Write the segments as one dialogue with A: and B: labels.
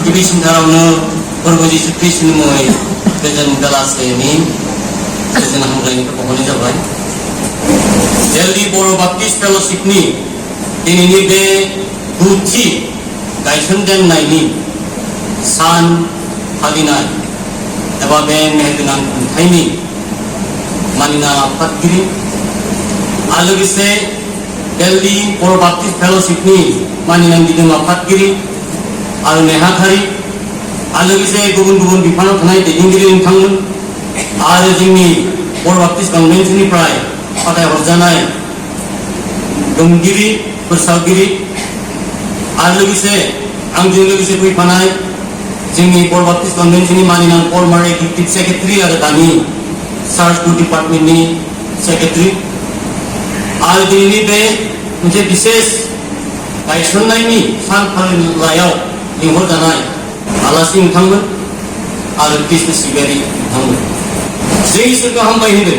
A: Ibig sabihin Orgo Yesus Kristus mo ay kajang dalas kayo ni kasi nakamulang ito po ko ni Jabay. Delhi Boro Baptist Fellowship ni tininibe Gucci Gaisundem na ini San Halinay Nababen na ito ng Taini Manina Patgiri Alagise Delhi Boro Baptist Fellowship ni Maninang Diduma Patgiri आरो नेहाथारि आरो लोगोसे गुबुन-गुबुन बिफानाव थानाय दैदेनगिरि नोंथांमोन आरो जोंनि बर' बाप्टिस्ट कन्भेन्सननिफ्राय फाथायहरजानाय दुमगिरि फोसावगिरि आरो लोगोसे आंजों लोगोसे फैफानाय जोंनि बर' बाप्टिस्ट कन्भेन्सननि मानिनां फर्मार एक्टिभ सेक्रेटारि आरो दानि चार्च डिपार्टमेन्टनि सेक्रेटारि आरो दिनैनि बे मोनसे बिसेस गायसननायनि सान फालिनायाव लिंहरजानाय आलासि नोंथांमोन आरो कृष्ण सिबियारि नोंथांमोन जों इसोरखौ हामबाय होदों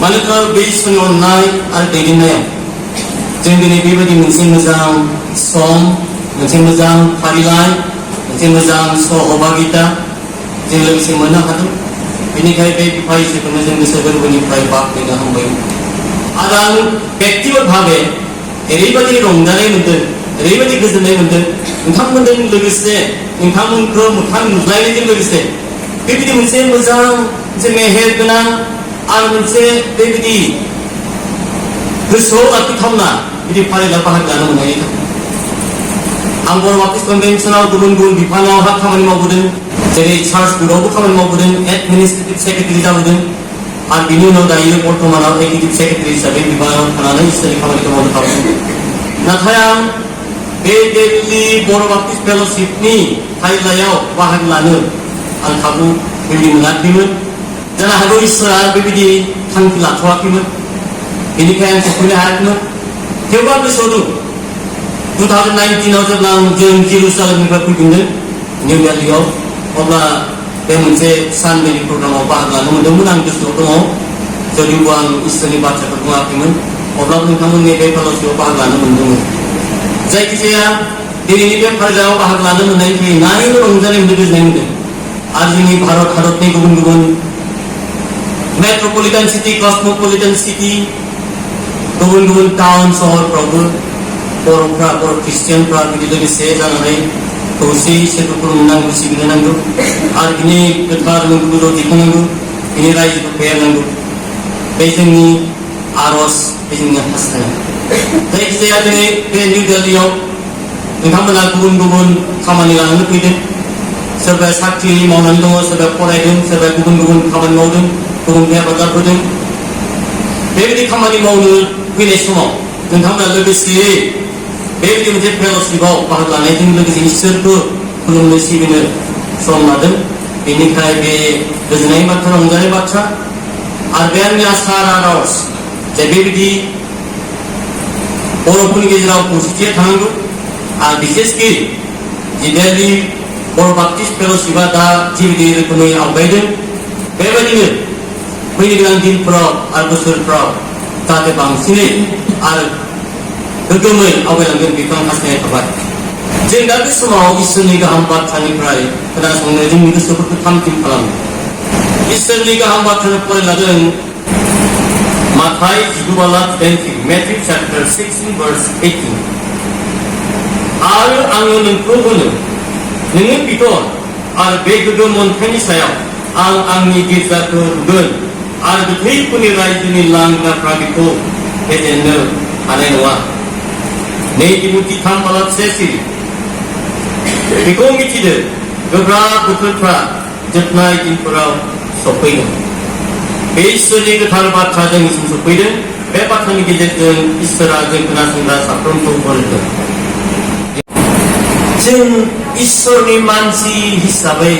A: मानोना बे इसोरनि अननाय आरो दैदेननायाव जों दिनै बेबायदि मोनसे मोजां सम मोनसे मोजां फारिलाइ मोनसे मोजां सहभागिता जों लोगोसे मोननो हादों बेनिखायनो बे बिफा इसोरखौनो जों गोसो गोरबोनिफ्राय बाख्नायनो हामबाय आरो आं बेक्तिगत भाबे ओरैबायदि रंजानाय मोनदों ओरैबायदि गोजोननाय मोनदों नोंथांमोनजों लोगोसे नोंथांमोनखौ मोखां नुज्लायनायजों लोगोसे बेबायदि मोनसे मोजां मोनसे मेहेर गोनां आरो मोनसे बेबायदि गोसोआव लाखिथावना बिदि फारिलाइ बाहागो लानो मोननायनि थाखाय आं बर' बाप्टिस्ट कन्भेन्सनाव गुबुन-गुबुन बिफानावहा खामानि मावबोदों जेरै चार्च गुरुआवबो खामानि मावबोदों एडमिनिस्ट्रेटिभ सेक्रेटारि जाबोदों आरो बिनि उनाव दायो बर्तमानाव एक्जिकिउटिभ सेक्रेटारि हिसाबै बिबानाव थानानै इसोरनि खामानिखौ मावनो खाबु नाथाय आं बे दिल्ली बर' बाप्टिस्ट फेल'शिपनि फारिलाइयाव बाहागो लानो आं खाबु बेबायदि मोनाखैमोन जानो हागौ इसोरा बेबायदि थांखि लाथ'वाखैमोन बेनिखायनो आं सफैनो हायाखैमोन थेवबो आं गोसोआव दं 2019आव जेब्ला जों जेरुसालेमनिफ्राय फैफिनदों निउ दिल्लीआव अब्ला बे मोनसे सानडेनि प्रग्रामाव बाहागो लानो मोनदोंमोन आं गोसोआव दङ जुदिबो आं इसोरनि बाथ्राखौ बुङाखैमोन अब्लाबो नोंथांमोननि बे फेल'शिपआव बाहागो लानो मोनदोंमोन जायखिजाया दिनैनि बे फारिलाइयाव बाहागो लानो मोननायनिफ्राय नायनो रंजानाय मोनदों गोजोननाय मोनदों आरो जोंनि भारत हादरनि गुबुन-गुबुन मेट्रपलिटान सिटि कस्मोपलिटान सिटि गुबुन-गुबुन टाउन सहरफ्रावबो बर'फ्रा बर' ख्रिस्टियानफ्रा बिदि लोगोसे जानानै खौसेयै इसोरखौ खुलुमनांगौ सिबिनो नांगौ आरो बिनि गोथार मुंखौ दिखांनांगौ बिनि रायजोखौ फेहेरनांगौ बे जोंनि आर'ज बे जोंनि हास्थायनाय जायखिजाया दिनै बे निउ दिल्लीआव नोंथांमोना गुबुन-गुबुन खामानि लानानै फैदों सोरबाया साख्रि मावनानै दङ सोरबाया फरायदों सोरबाया गुबुन-गुबुन खामानि मावदों गुबुनखौ हेफाजाब होदों बेबायदि खामानि मावनो फैनाय समाव नोंथांमोना लोगोसेयै बेबायदि मोनसे फेल'शिपआव बाहागो लानायजों लोगोसे इसोरखौ खुलुमनो सिबिनो सम लादों बेनिखाय बे गोजोननाय बाथ्रा रंजानाय बाथ्रा आरो बे आंनि आसा आर'ज जे बेबायदि बर'फोरनि गेजेराव खौसेथिया थानांगौ आरो बिसेसकि दिल्ली 볼 바프티스트 펠로시가 다 지비되어 rokomai आवगायदों बेबायदिनो फैनो गोनां दिनफोराव आरो बोसोरफोराव जाहाथे बांसिनै आरो गोग्गोमै आवगायलांगोन बेखौ आं हास्थायनाय थाबाय जों दा बे समाव इसोरनि गाहाम बाथ्रानिफ्राय खोनासंनो जोंनि गोसोफोरखौ थामथिम खालामो इसोरनि गाहाम बाथ्राखौ फरायलादों माथाय 19:20 Matthew chapter 16 verse 18 आरो आङो नोंखौ होनो नोङो बिथन आरो बे गोग्गो मोन्थायनि सायाव आं आंनि गिर्जाखौ लुगोन आरो गोथैफोरनि रायजोनि लांदाफ्रा बेखौ फेजेननो हानाय नङा नै तिमथि 3:1 बेखौ मिथिदो गोब्राब बोथोरफ्रा जोबनाय दिनफोराव सफैगोन बे इसोरनि गोथार बाथ्रा जोंनिसिम सफैदों बे बाथ्रानि गेजेरजों इसोरा जों खोनासंग्रा साफ्रोमखौ बोरदों जों इसोरनि मानसि हिसाबै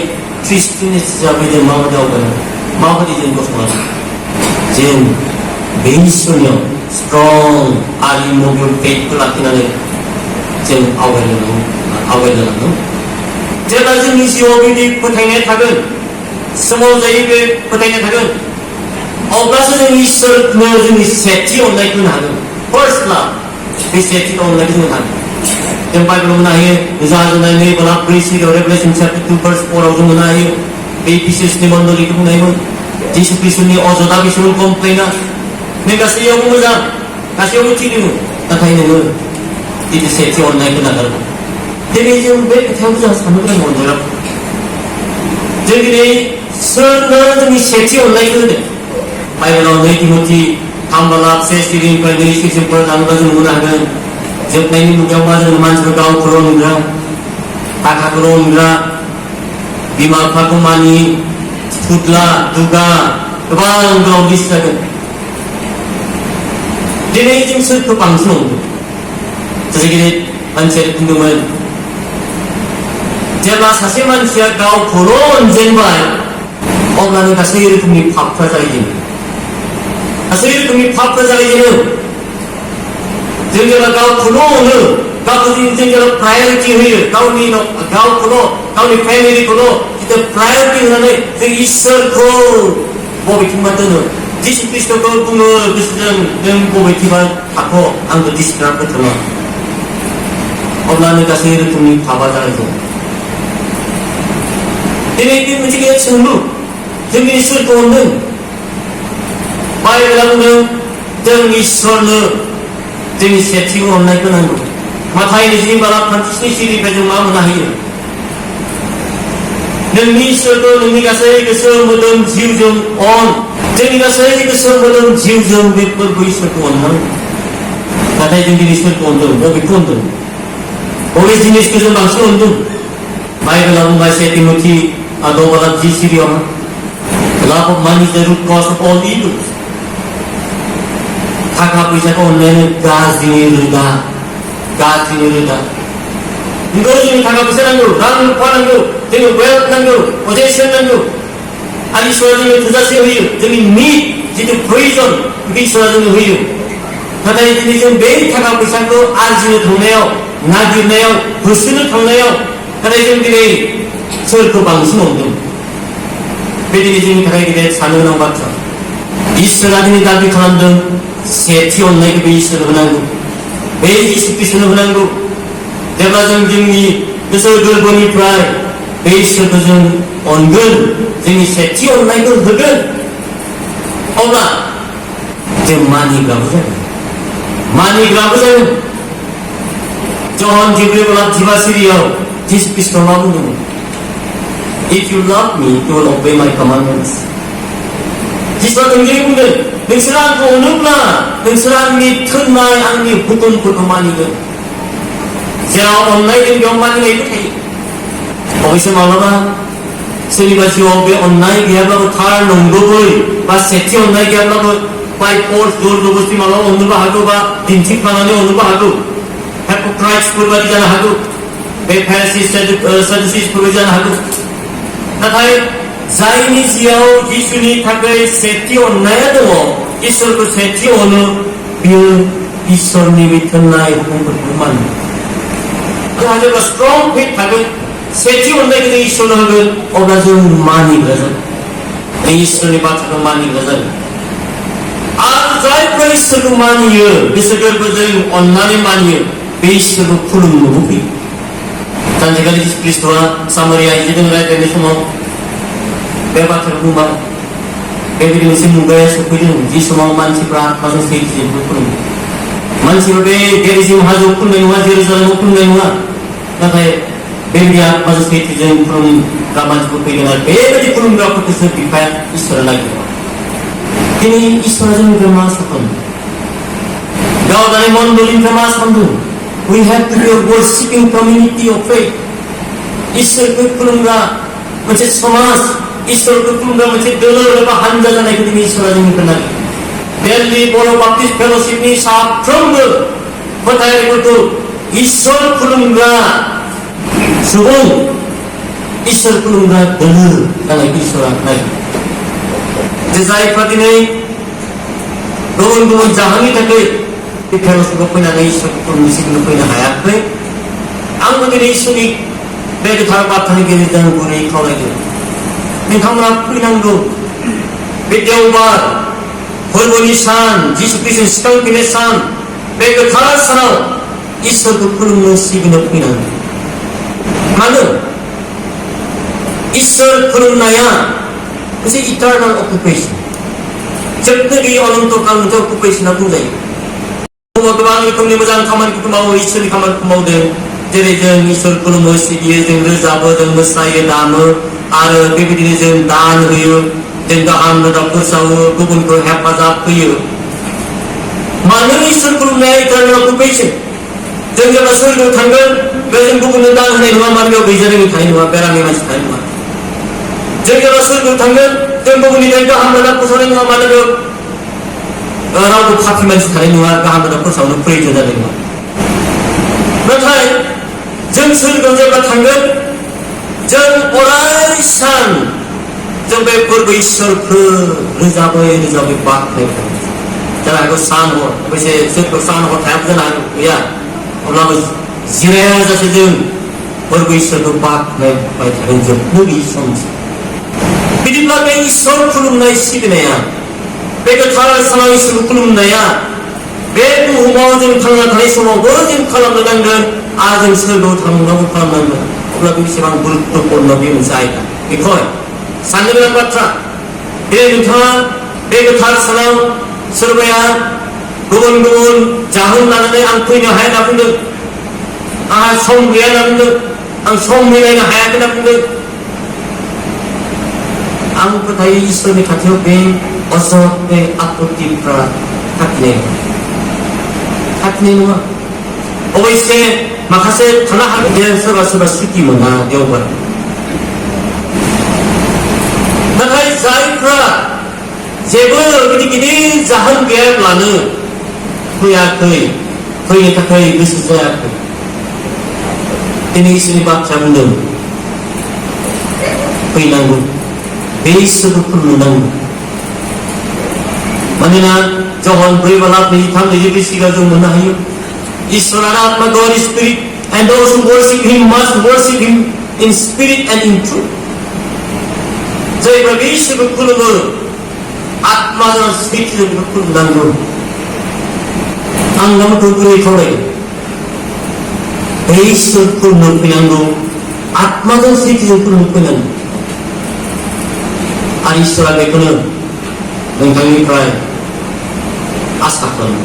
A: ख्रिस्टियान हिसाबै जों माबायदि आवगायनांगौ माबायदि जों गसंनांगौ जों बे इसोरनियाव स्ट्रं आरिमुगियाव फेथखौ लाखिनानै जों आवगायलांनांगौ जेब्ला जोंनि जिउआव बिदि फोथायनाय थागोन सोमावजायै बे फोथायनाय थागोन अब्लासो जों इसोरनो जोंनि सेथि अननायखौ होनो हागोन फार्स्ट लाभ बे सेथि अननायखौ जों हागोन जों बाइबेलाव मोननो हायो जाजेननाय 2:4 रेभेलेसन चैप्टार 2 verse 4 आव जों मोननो हायो बे इफिसियासनि मण्डलीखौ बुंनायमोन जिसु ख्रिस्टनि अजदा बिसोरनि कमप्लेना नों गासैयावबो मोजां गासैयावबो थिग दङ नाथाय नोङो बिदि सेथि अननायखौ नागारगौ दिनै जों बे खोथायाव जों साननो गोनां अनजाया जों दिनै सोरनो जोंनि सेथि अननायखौ होदों बाइबेलाव 2 तिमथि 3:1-4निफ्राय 2 थाङोब्ला जों नुनो हागोन जोबनायनि मुगायाव मा जों मानसिफोर गावखौल' अनग्रा थाखाखौल' अनग्रा बिमा बिफाखौ मानि फुदला दुगा गोबां गोलाव लिस्ट जागोन दिनै जों सोरखौ बांसिन अनदों सासे गिदिर मानसिया बुंदोंमोन जेब्ला सासे मानसिया गावखौल' अनजेनबाय अब्लानो गासै रोखोमनि पापफ्रा जागायजेनो गासै रोखोमनि पापफ्रा जागायजेनो जों जेब्ला गावखौल' अनो गावखौ जों जेब्ला प्रायरिटि होयो गावखौल' गावनि फेमिलिखौल' जितु प्रायरिटि होनानै जों इसोरखौ बबेथिंबा दोनो जिसु ख्रिस्टखौ बुङो गोसोजों जों बबेथिंबा थाथ' आंखौ डिस्ट्राक्ट होथ'ला अब्लानो गासै रोखोमनि पापा जागायजेनो दिनै बे मोनसे गेदेर सोंलु जों दिनै सोरखौ अनदों बाइबेला बुंदों जों इसोरनो जोंनि सेथि अननायखौ नांगौ माथाय 20:25 जों मा मोननो हायो नोंनि इसोरखौ नोंनि गासै गोसो मोदोम जिउजों अन जोंनि गासै गोसो मोदोम जिउजों बेफोरखौ इसोरखौ अननांगौ नाथाय जों दिनै सोरखौ अनदों बबेखौ अनदों बबे जिनिसखौ जों बांसिन अनदों बाइबेला बुंबाय 2 तिमथि 2:10 love of money is the root cause of all evils थाखा फैसाखौ अननायानो गाज्रिनि रोदा नोंगौ जोंनि थाखा फैसा नांगौ रां रुफा नांगौ जोंनो वेल्थ नांगौ पजेसन नांगौ आरो इसोरा जोंनो थोजासे होयो जोंनि निड जितु प्रयोजन बेखौ इसोरा जोंनो होयो नाथाय दिनै जों बे थाखा फैसाखौ आरजिनो थांनायाव नागिरनायाव होसोनो थांनायाव नाथाय जों दिनै सोरखौ बांसिन अनदों बे दिनै जोंनि थाखाय गेदेर साननो गोनां बाथ्रा इसोरा दिनै दाबि खालामदों सेथि अननायखौ बे इसोरनो होनांगौ बे जिसु ख्रिस्टनो होनांगौ जेब्ला जों जोंनि गोसो गोरबोनिफ्राय बे इसोरखौ जों अनगोन जोंनि सेथि अननायखौ होगोन अब्ला जों मानिग्राबो जागोन जन 10:22 जिसु ख्रिस्टआ मा बुंदोंमोन If you love me, you will obey my commandments. जिसुआ थोंजोङै बुंदों नोंसोर आंखौ अनोब्ला नोंसोर आंनि थोननाय आंनि हुकुमफोरखौ मानिगोन जेराव अननाय दं बेयाव मानिनायबो थायो अबयसे माब्लाबा सोरनिबा जिउआव बे अननाय गैयाब्लाबो थार नंगुबै बा सेथि अननाय गैयाब्लाबो बाय फर्स जर जबरदस्ति माब्लाबा अननोबो हागौ बा दिन्थिफ्लानानै अननोबो हागौ हाइप'क्राइट्सफोर बायदि जानो हागौ बे फैरिसिस सादुसिसफोर बायदि जानो हागौ नाथाय जायनि जिउआव जिसुनि थाखाय सेथि अननाया दङ इसोरखौ सेथि अनो बियो इसोरनि बे थोननाय हुकुमफोरखौ मानियो आंहा जेब्ला स्ट्रं फेथ थागोन 세지 온다이 그 이스라엘은 오라좀 많이 그러잖아. 이스라엘이 바탕을 많이 그러잖아. 아자이 프레이스도 많이요. 이스라엘 버전 온라인 많이요. 베이스도 푸른 무비. 단지가 예수 그리스도와 사마리아 이제는 할 때는 소모 배바트를 구마 배들이 무슨 문가에서 그전 이소모 만치브라 마서 세이지 푸른 만치브에 게리심 하조 푸른와 제루살렘 푸른와 나타에 베리아 마서 세이지 푸른 가만치고 베리나 배바지 푸른과 포트스 비파야 이스라엘이요. ini Israel bermasukkan. Kau dari mondolin bermasukkan tu. We have to be a worshipping community of faith. Israel berkulungga macam somas. Israel berkulungga macam dollar lepas hanja jangan ikut ini Israel ini benar. Delhi Boro Baptist Fellowship ni sah strong. Betul itu Israel berkulungga subung. Israel berkulungga dollar jangan ikut Israel lagi. Jazai Pradine, Doon Jahani Take, the Peros of Nation from the Signal Pina Hayakwe, Angodination, Bed Tarbat again than Gune College. Nikamra Pinango, Videobar, Holboni San, Jesus Christ, Stunk San, Beg Tarasana, Isra to Pulum Signal Pinan. Manu Isra Pulunaya. It's an eternal occupation. जब तक ये अनंत काल में occupation ना पूजा वो तो बांग्ली community में जान खामर की कमाओ ईश्वर खामर कमाओ दे जेरे जन ईश्वर को मस्जिद ये जन रजाबो जन मसाये दाम आर बिबिदिने जन दान हुयो जन दान न डॉक्टर साहु गुबुन को हेफाजाब हुयो मानो ईश्वर को नया eternal occupation जन जब असर को थंगल वजन गुबुन दान होने हुआ मान गयो बेजरे में खाई हुआ बेरा में मच खाई हुआ जब रसूल को थंगल जब बुनी देंगे हम लोग पुसोने में हमारे लोग राव को खाकी में सिखाने हुआ कि हम लोग पुसोने प्रे जो जाने हुआ बताए जब रसूल को जब थंगल जब ओराइसान जब एक पूर्व ईश्वर को रिजाबे बात नहीं करते जब आगे सान हो वैसे सिर्फ सान हो था जना या और लोग जिराया जैसे जब पूर्व ईश्वर को बात नहीं पाते हैं जब पूरी समझ बिदिब्ला बे ईश्वर खुलुमनाय सिबिनाया बे गोथार सानाव ईश्वर खुलुमनाया बे बुहुमाव जों थांना थानाय समावबो जों खालामनो नांगोन आरो जों सोरगोआव थांनांगौ खालामनांगोन अब्ला बेसेबां गुरुत्वपूर्ण बे मोनसे आयदा बेखौ साननो गोनां बाथ्रा दिनै नोंथाङा बे गोथार सानाव सोरबाया गुबुन गुबुन जाहोन लानानै आं फैनो हाया होनना बुंदों आंहा सम गैया होनना बुंदों आं सम मिलायनो हायाखै होनना बुंदों आं फोथायो ईश्वरनि खाथियाव बे अजद बे आपत्तिफ्रा थाखिनाय नङा अबयसे माखासे थानो हागौ जे सोरबा सोरबा सुटि मोना देवबार नाथाय जायफ्रा जेबो बिदि गिदिर जाहोन गैयाब्लानो फैयाखै फैनो थाखाय गोसो जायाखै दिनै ईश्वरनि बाथ्रा बुंदों फैनांगौ बे ईश्वरखौ खुलुमनांगौ मानोना जहन 4:23 सिगां जों मोननो हायो ईश्वरानो आत्मा God is spirit and those who worship him must worship him in spirit and in truth जायफ्रा बे ईश्वरखौ खुलुमो आत्माजों सैथोजों बेखौ खुलुमनांगौ आं नोंखौ गुरै खावलायो बे ईश्वरखौ खुलुमनो फैनांगौ आत्माजों सैथोजों खुलुमनो फैनांगौ आरो ईश्वरा बेखौनो नोंथांनिफ्राय आसा खालामो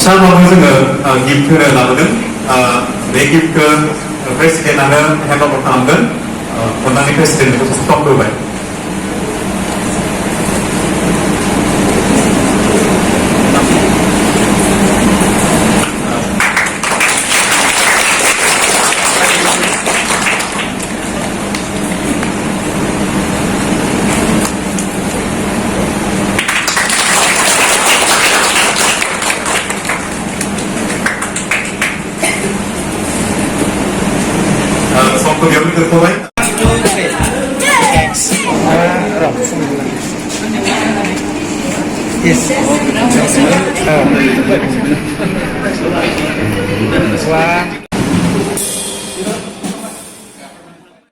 B: सामावनो जोङो गिफ्ट होनो लाबोदों बे गिफ्टखौ प्रेसिडेन्टआनो हेन्ड अभार खालामगोन अन्नानै प्रेसिडेन्टखौ स्टप होबाय
C: Yes.